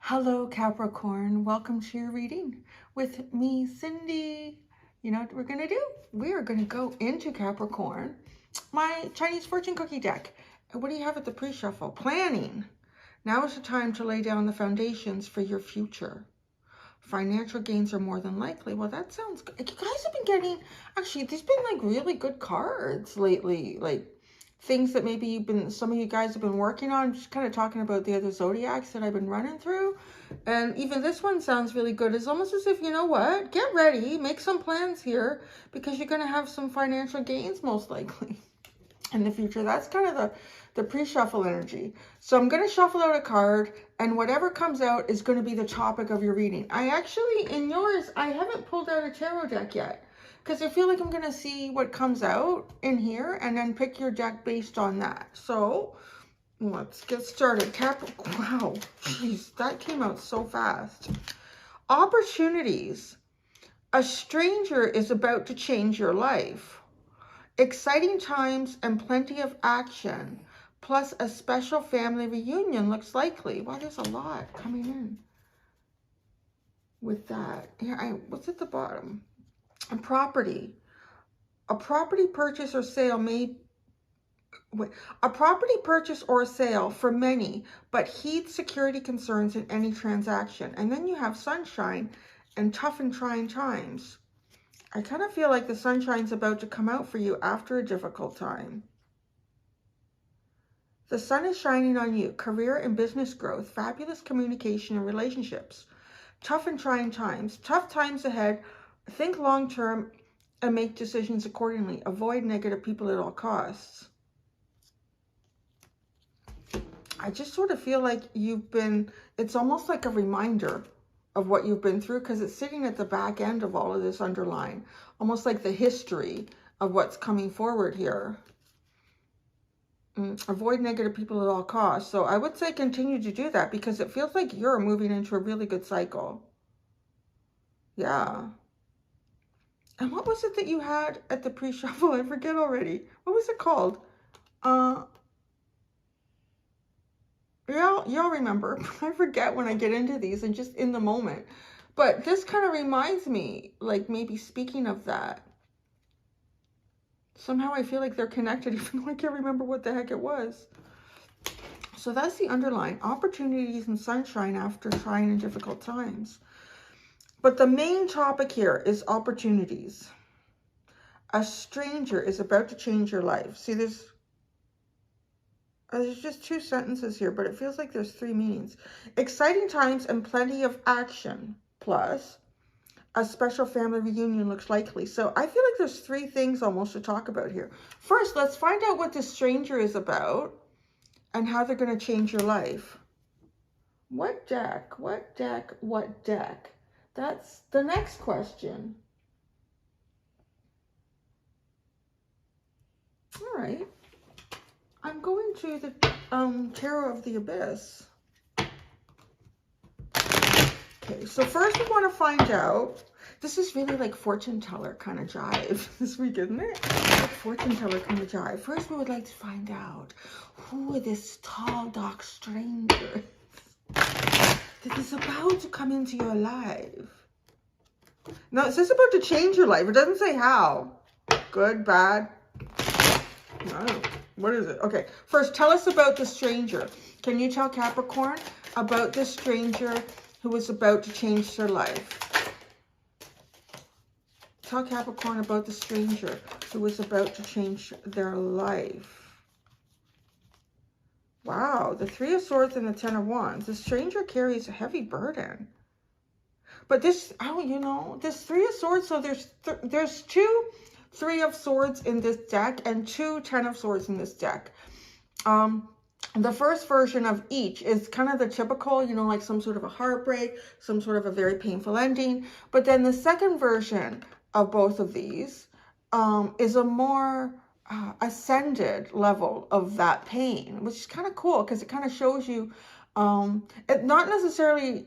Hello, Capricorn. Welcome to your reading with me, Cindy. You know what we're going to do? We are going to go into Capricorn, my Chinese fortune cookie deck. And what do you have at the pre-shuffle? Planning. Now is the time to lay down the foundations for your future. Financial gains are more than likely. Well, that sounds good. You guys have been getting, actually, there's been like really good cards lately. Like things that maybe some of you guys have been working on. Just kind of talking about the other zodiacs that I've been running through. And even this one sounds really good. It's almost as if, you know what, get ready, make some plans here, because you're going to have some financial gains most likely in the future. That's kind of the pre-shuffle energy. So I'm going to shuffle out a card, and whatever comes out is going to be the topic of your reading. I actually, in yours, I haven't pulled out a tarot deck yet, because I feel like I'm going to see what comes out in here and then pick your deck based on that. So let's get started. Wow, jeez, that came out so fast. Opportunities. A stranger is about to change your life. Exciting times and plenty of action, plus a special family reunion looks likely. Wow, there's a lot coming in with that. Here, what's at the bottom? A property. A property purchase or sale may... A property purchase or sale for many, but heed security concerns in any transaction. And then you have sunshine and tough and trying times. I kind of feel like the sunshine's about to come out for you after a difficult time. The sun is shining on you. Career and business growth, fabulous communication and relationships. Tough and trying times. Tough times ahead. Think long term and make decisions accordingly. Avoid negative people at all costs. I just sort of feel like it's almost like a reminder of what you've been through, because it's sitting at the back end of all of this underline, almost like the history of what's coming forward here. Avoid negative people at all costs. So I would say continue to do that, because it feels like you're moving into a really good cycle. Yeah. And what was it that you had at the pre-shuffle? I forget already. What was it called? Y'all remember. I forget when I get into these and just in the moment. But this kind of reminds me, like maybe speaking of that. Somehow I feel like they're connected, even though I can't remember what the heck it was. So that's the underline. Opportunities and sunshine after trying and difficult times. But the main topic here is opportunities. A stranger is about to change your life. See, there's just two sentences here, but it feels like there's three meanings. Exciting times and plenty of action, plus a special family reunion looks likely. So I feel like there's three things almost to talk about here. First, let's find out what this stranger is about and how they're going to change your life. What deck? What deck? What deck? That's the next question. All right. I'm going to the Tarot of the Abyss. Okay, so first we want to find out, this is really like fortune teller kind of jive this week, isn't it? Like fortune teller kind of jive. First we would like to find out who this tall, dark stranger that is about to come into your life. Now it says about to change your life. It doesn't say how. Good, bad. No. What is it? Okay, first tell us about the stranger. Can you tell Capricorn about this stranger who is about to change their life? Tell Capricorn about the stranger who is about to change their life. Wow, the Three of Swords and the Ten of Wands. The stranger carries a heavy burden. But this, this Three of Swords, so there's two Three of Swords in this deck and two Ten of Swords in this deck. The first version of each is kind of the typical, like some sort of a heartbreak, some sort of a very painful ending. But then the second version of both of these is a more ascended level of that pain, which is kind of cool because it kind of shows you not necessarily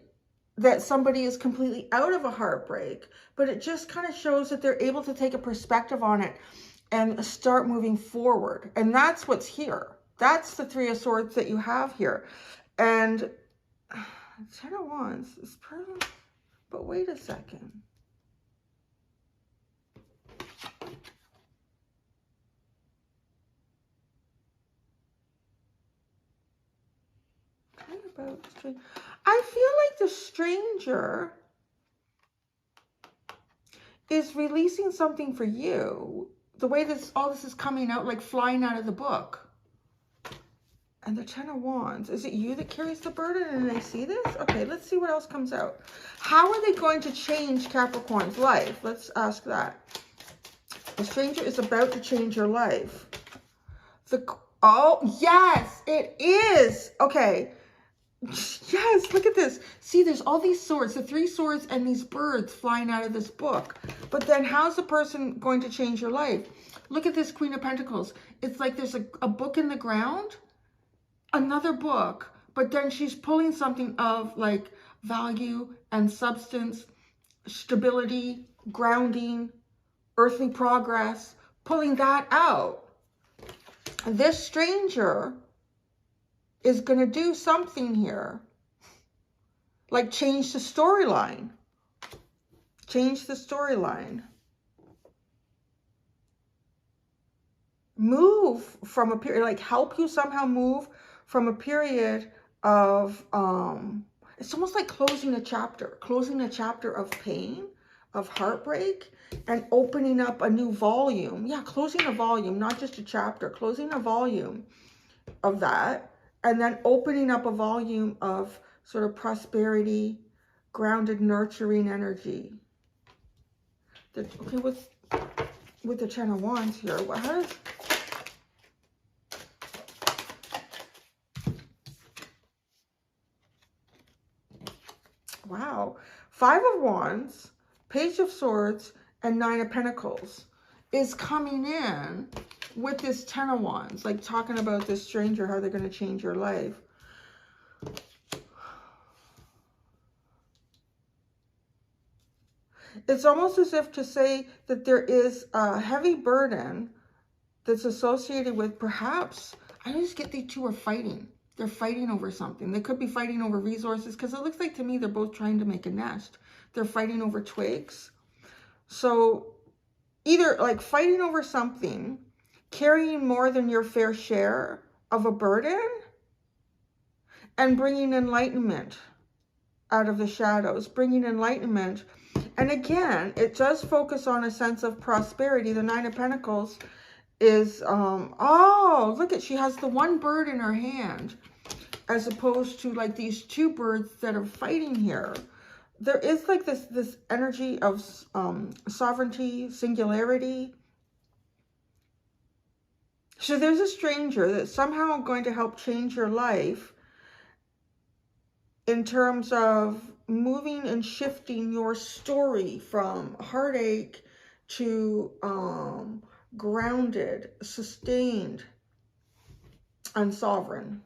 that somebody is completely out of a heartbreak, but it just kind of shows that they're able to take a perspective on it and start moving forward. And that's what's here. That's the Three of Swords that you have here. And Ten of Wands is perfect, but wait a second. I feel like the stranger is releasing something for you. The way this all this is coming out, like flying out of the book. And the Ten of Wands. Is it you that carries the burden and they see this? Okay, let's see what else comes out. How are they going to change Capricorn's life? Let's ask that. The stranger is about to change your life. Oh, yes, it is. Okay. Yes, look at this. See, there's all these swords, the 3 swords and these birds flying out of this book. But then how's the person going to change your life? Look at this Queen of Pentacles. It's like there's a book in the ground, another book, but then she's pulling something of like value and substance, stability, grounding, earthly progress, pulling that out. This stranger is going to do something here, like change the storyline. Change the storyline. Move from a period, like help you somehow move from a period of, it's almost like closing a chapter of pain, of heartbreak, and opening up a new volume. Yeah, closing a volume, not just a chapter, closing a volume of that. And then opening up a volume of sort of prosperity, grounded, nurturing energy. Okay, with the Ten of Wands here, what has... Wow. 5 of Wands, Page of Swords, and 9 of Pentacles is coming in with this Ten of Wands, like talking about this stranger, how they're going to change your life. It's almost as if to say that there is a heavy burden that's associated with perhaps, I just get these two are fighting. They're fighting over something. They could be fighting over resources because it looks like to me they're both trying to make a nest. They're fighting over twigs. So either like fighting over something, carrying more than your fair share of a burden, and bringing enlightenment out of the shadows, bringing enlightenment. And again, it does focus on a sense of prosperity. The 9 of Pentacles is, oh, look at, she has the one bird in her hand, as opposed to like these 2 birds that are fighting here. There is like this energy of sovereignty, singularity. So there's a stranger that's somehow going to help change your life in terms of moving and shifting your story from heartache to grounded, sustained, and sovereign.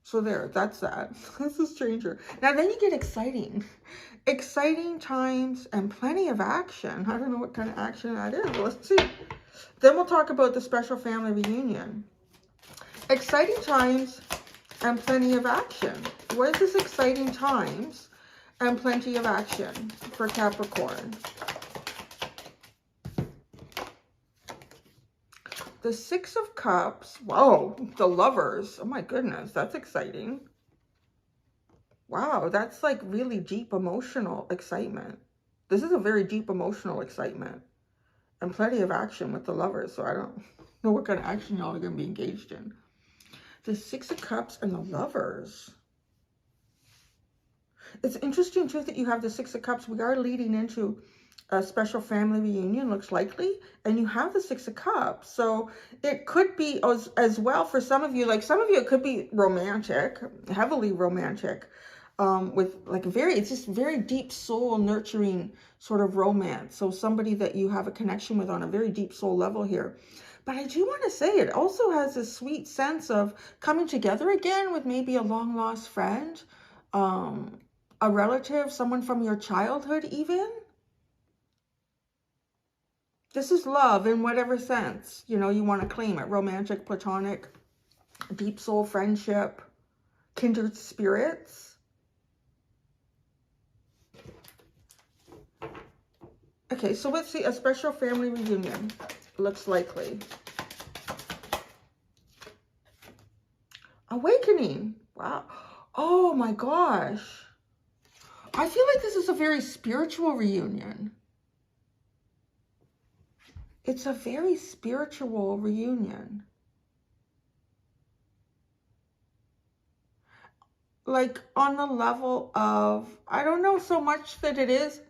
So there, that's that. That's a stranger. Now then you get exciting. Exciting times and plenty of action. I don't know what kind of action that is. Let's see. Then we'll talk about the special family reunion. Exciting times and plenty of action. What is this exciting times and plenty of action for Capricorn? The 6 of Cups. Whoa, the Lovers. Oh my goodness, that's exciting. Wow, that's like really deep emotional excitement. This is a very deep emotional excitement. And plenty of action with the Lovers. So I don't know what kind of action y'all are going to be engaged in. The 6 of Cups and the Lovers. It's interesting too that you have the 6 of Cups. We are leading into a special family reunion, looks likely, and you have the 6 of Cups. So it could be as well for some of you, like some of you, it could be romantic, heavily romantic, with like it's just very deep soul nurturing sort of romance. So somebody that you have a connection with on a very deep soul level here. But I do want to say it also has a sweet sense of coming together again with maybe a long lost friend, a relative, someone from your childhood even. This is love in whatever sense, you know, you want to claim it. Romantic, platonic, deep soul friendship, kindred spirits. Okay, so let's see. A special family reunion looks likely. Awakening. Wow. Oh my gosh. I feel like this is a very spiritual reunion. It's a very spiritual reunion. Like on the level of, I don't know so much that it is.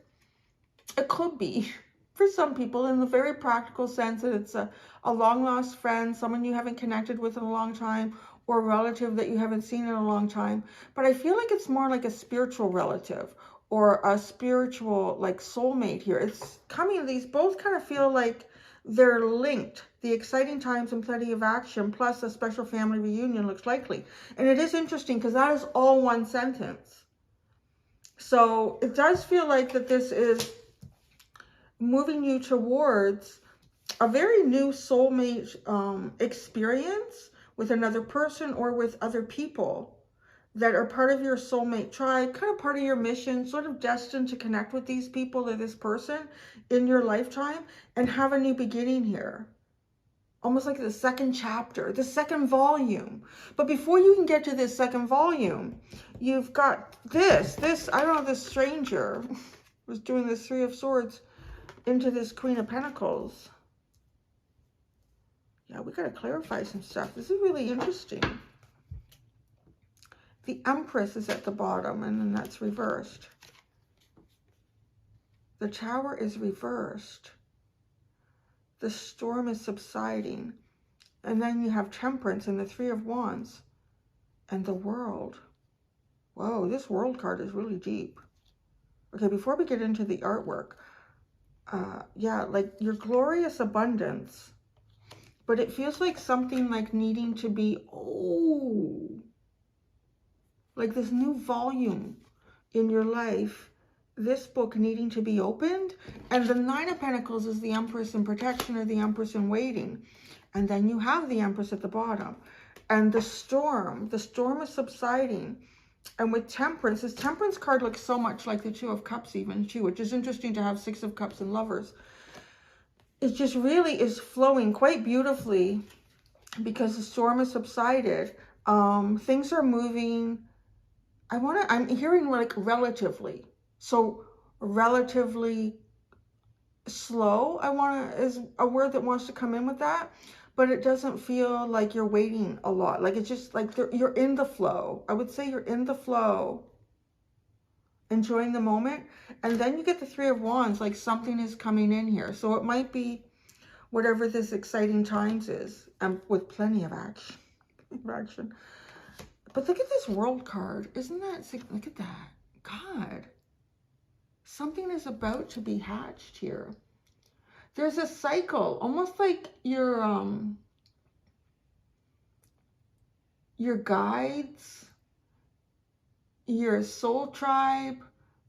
It could be for some people in the very practical sense that it's a long lost friend, someone you haven't connected with in a long time, or a relative that you haven't seen in a long time. But I feel like it's more like a spiritual relative or a spiritual like soulmate here. It's coming, these both kind of feel like they're linked. The exciting times and plenty of action plus a special family reunion looks likely. And it is interesting because that is all one sentence. So it does feel like that this is moving you towards a very new soulmate experience with another person or with other people that are part of your soulmate tribe, kind of part of your mission, sort of destined to connect with these people or this person in your lifetime and have a new beginning here. Almost like the second chapter, the second volume. But before you can get to this second volume, you've got this, I don't know, this stranger was doing this Three of Swords into this Queen of Pentacles. Yeah, we got to clarify some stuff. This is really interesting. The Empress is at the bottom, and then that's reversed. The Tower is reversed. The storm is subsiding. And then you have Temperance and the Three of Wands and the World. Whoa, this World card is really deep. Okay, before we get into the artwork, yeah, like your glorious abundance. But it feels like something like needing to be, like this new volume in your life, this book needing to be opened. And the Nine of Pentacles is the Empress in protection or the Empress in waiting. And then you have the Empress at the bottom. And the storm is subsiding. And with Temperance, this Temperance card looks so much like the Two of Cups even too, which is interesting to have Six of Cups and Lovers. It just really is flowing quite beautifully because the storm has subsided. Things are moving. I'm hearing like relatively. So relatively slow, is a word that wants to come in with that. But it doesn't feel like you're waiting a lot. Like it's just like you're in the flow. I would say you're in the flow. Enjoying the moment. And then you get the Three of Wands, like something is coming in here. So it might be whatever this exciting times is, with plenty of action. But look at this World card. Isn't that, look at that. God. Something is about to be hatched here. There's a cycle, almost like your guides, your soul tribe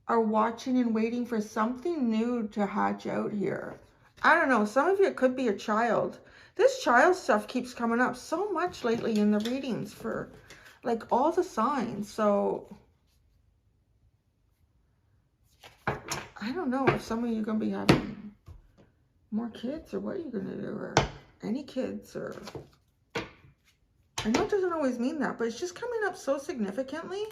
are watching and waiting for something new to hatch out here. I don't know, some of you, it could be a child. This child stuff keeps coming up so much lately in the readings for like all the signs. So I don't know if some of you are going to be having more kids, or what are you going to do, or any kids, or I know it doesn't always mean that, but it's just coming up so significantly.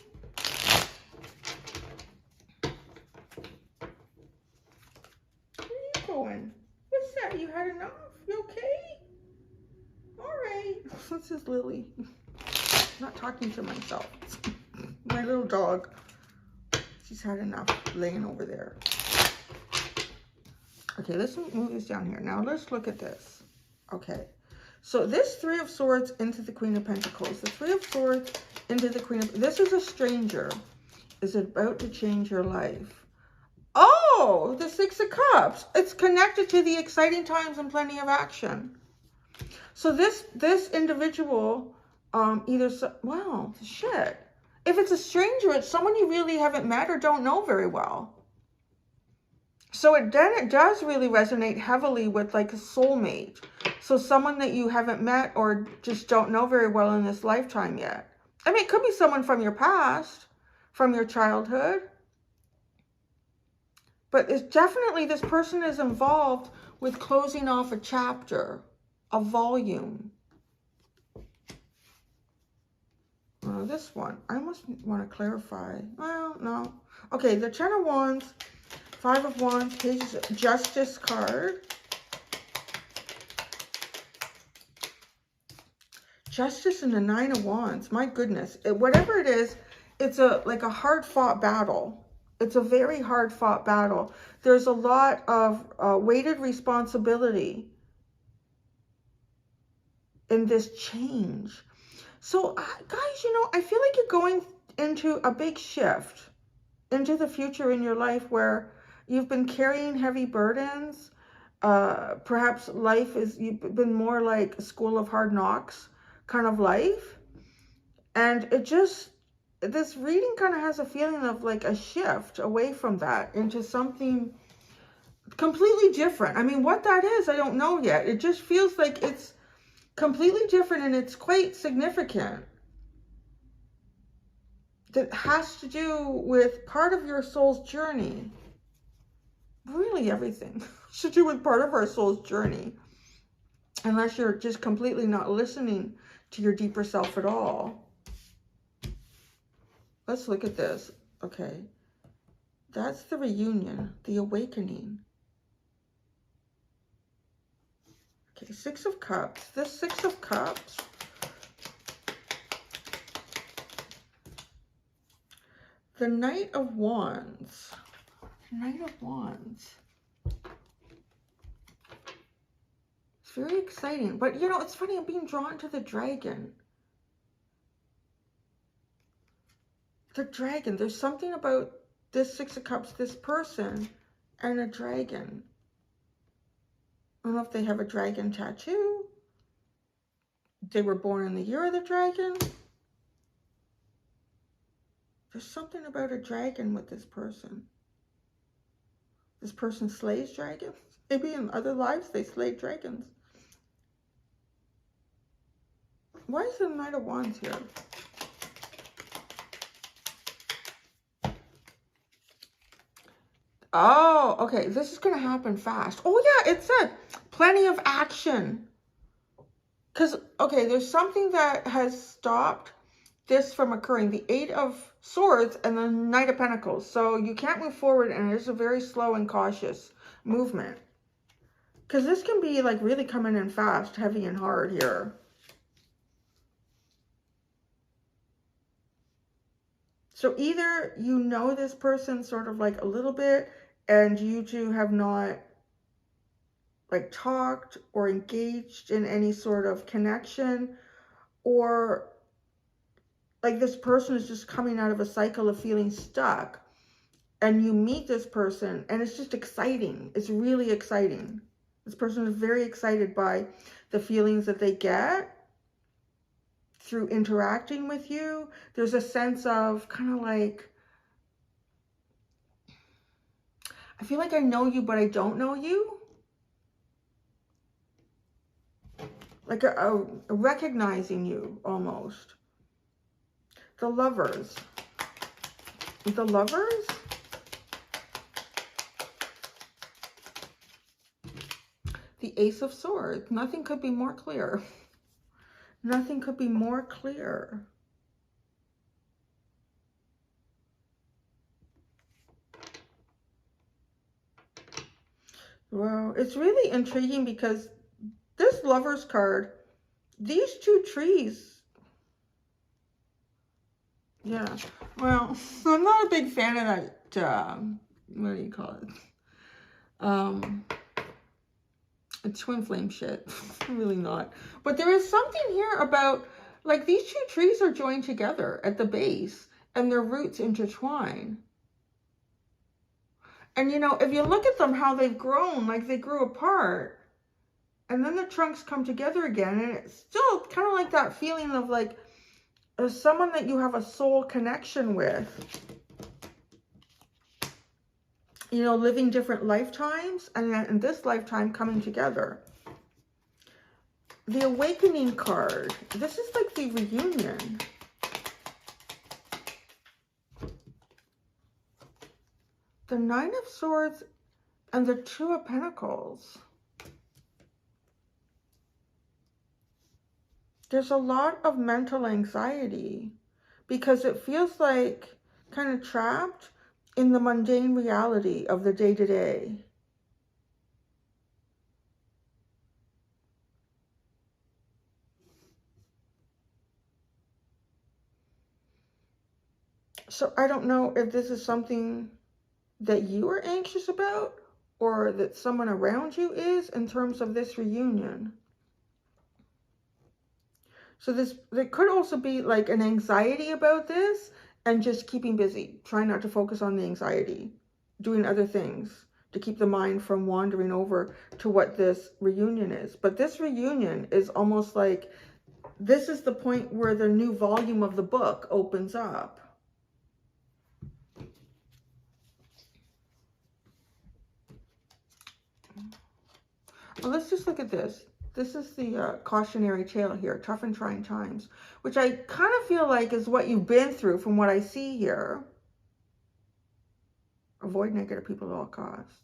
Where are you going? What's that? You had enough? You okay? All right. This is Lily. I'm not talking to myself. My little dog. She's had enough laying over there. Okay, let's move this down here. Now let's look at this. Okay, so this Three of Swords into the Queen of Pentacles. The Three of Swords into the Queen of... This is a stranger. Is about to change your life. Oh, the Six of Cups. It's connected to the exciting times and plenty of action. So this individual, wow, shit. If it's a stranger, it's someone you really haven't met or don't know very well. So it does really resonate heavily with like a soulmate. So someone that you haven't met or just don't know very well in this lifetime yet. I mean, it could be someone from your past, from your childhood. But it's definitely, this person is involved with closing off a chapter, a volume. This one, I almost want to clarify. Well, no. Okay, the Ten of Wands, Five of Wands, Pages, Justice card. Justice and the Nine of Wands. My goodness. Whatever it is, it's like a hard-fought battle. It's a very hard-fought battle. There's a lot of weighted responsibility in this change. So, guys, you know, I feel like you're going into a big shift into the future in your life where you've been carrying heavy burdens. Perhaps you've been more like a school of hard knocks kind of life. And this reading kind of has a feeling of like a shift away from that into something completely different. I mean, what that is, I don't know yet. It just feels like it's completely different, and it's quite significant. That has to do with part of your soul's journey. Really everything has to do with part of our soul's journey. Unless you're just completely not listening to your deeper self at all. Let's look at this. Okay. That's the reunion, the awakening. Okay, Six of Cups. This Six of Cups. The Knight of Wands. Knight of Wands. It's very exciting. But, you know, it's funny. I'm being drawn to the dragon. The dragon. There's something about this Six of Cups, this person, and a dragon. I don't know if they have a dragon tattoo. They were born in the year of the dragon. There's something about a dragon with this person. This person slays dragons. Maybe in other lives they slayed dragons. Why is the Knight of Wands here? Oh, okay. This is going to happen fast. Oh, yeah, it said plenty of action. Because, okay, there's something that has stopped this from occurring. The Eight of Swords and the Knight of Pentacles. So you can't move forward, and it's a very slow and cautious movement. Because this can be like really coming in fast, heavy and hard here. So either you know this person sort of like a little bit, and you two have not like talked or engaged in any sort of connection, or like this person is just coming out of a cycle of feeling stuck, and you meet this person and it's just exciting. It's really exciting. This person is very excited by the feelings that they get through interacting with you. There's a sense of kind of like, I feel like I know you, but I don't know you. Like a recognizing you almost. The Lovers. The Lovers? The Ace of Swords. Nothing could be more clear. Nothing could be more clear. Well, it's really intriguing because this Lovers card, these two trees, yeah, well, I'm not a big fan of that, what do you call it? A twin flame shit. Really not. But there is something here about, like, these two trees are joined together at the base and their roots intertwine. And, you know, if you look at them, how they've grown, like they grew apart and then the trunks come together again. And it's still kind of like that feeling of like someone that you have a soul connection with. You know, living different lifetimes, and then in this lifetime coming together. The Awakening card. This is like the reunion. the Nine of Swords and the Two of Pentacles. There's a lot of mental anxiety because it feels like kind of trapped in the mundane reality of the day-to-day. So I don't know if this is something that you are anxious about or that someone around you is in terms of this reunion. So there could also be like an anxiety about this and just keeping busy, trying not to focus on the anxiety, doing other things to keep the mind from wandering over to what this reunion is. But this reunion is almost like this is the point where the new volume of the book opens up. Well, let's just look at this. This is the cautionary tale here, tough and trying times, which I kind of feel like is what you've been through from what I see here. Avoid negative people at all costs.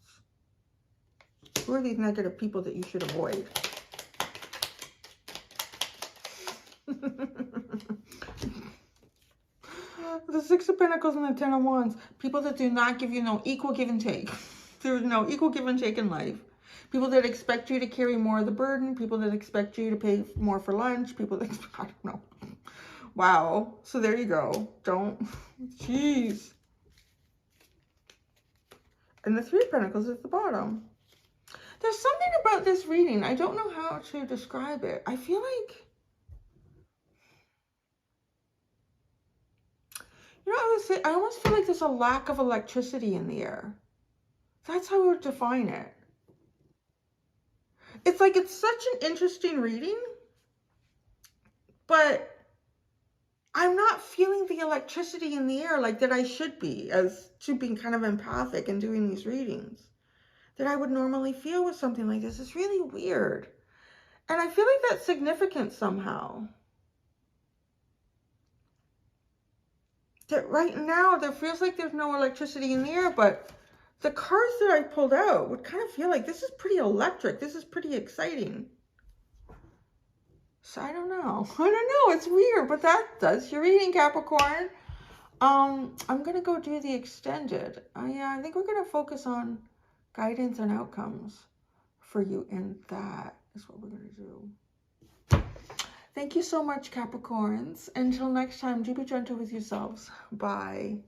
Who are these negative people that you should avoid? The Six of Pentacles and the Ten of Wands. People that do not give you no equal give and take. There's no equal give and take in life. People that expect you to carry more of the burden. People that expect you to pay more for lunch. People that, I don't know. Wow. So there you go. Don't. Jeez. And the Three of Pentacles at the bottom. There's something about this reading. I don't know how to describe it. I feel like, you know, I almost feel like there's a lack of electricity in the air. That's how I would define it. It's like it's such an interesting reading, but I'm not feeling the electricity in the air like that I should be, as to being kind of empathic and doing these readings, that I would normally feel with something like this. It's really weird. And I feel like that's significant somehow. That right now, there feels like there's no electricity in the air, but the cards that I pulled out would kind of feel like this is pretty electric. This is pretty exciting. So I don't know. It's weird, but that does your reading, Capricorn. I'm going to go do the extended. Yeah, I think we're going to focus on guidance and outcomes for you, and that is what we're going to do. Thank you so much, Capricorns. Until next time, do be gentle with yourselves. Bye.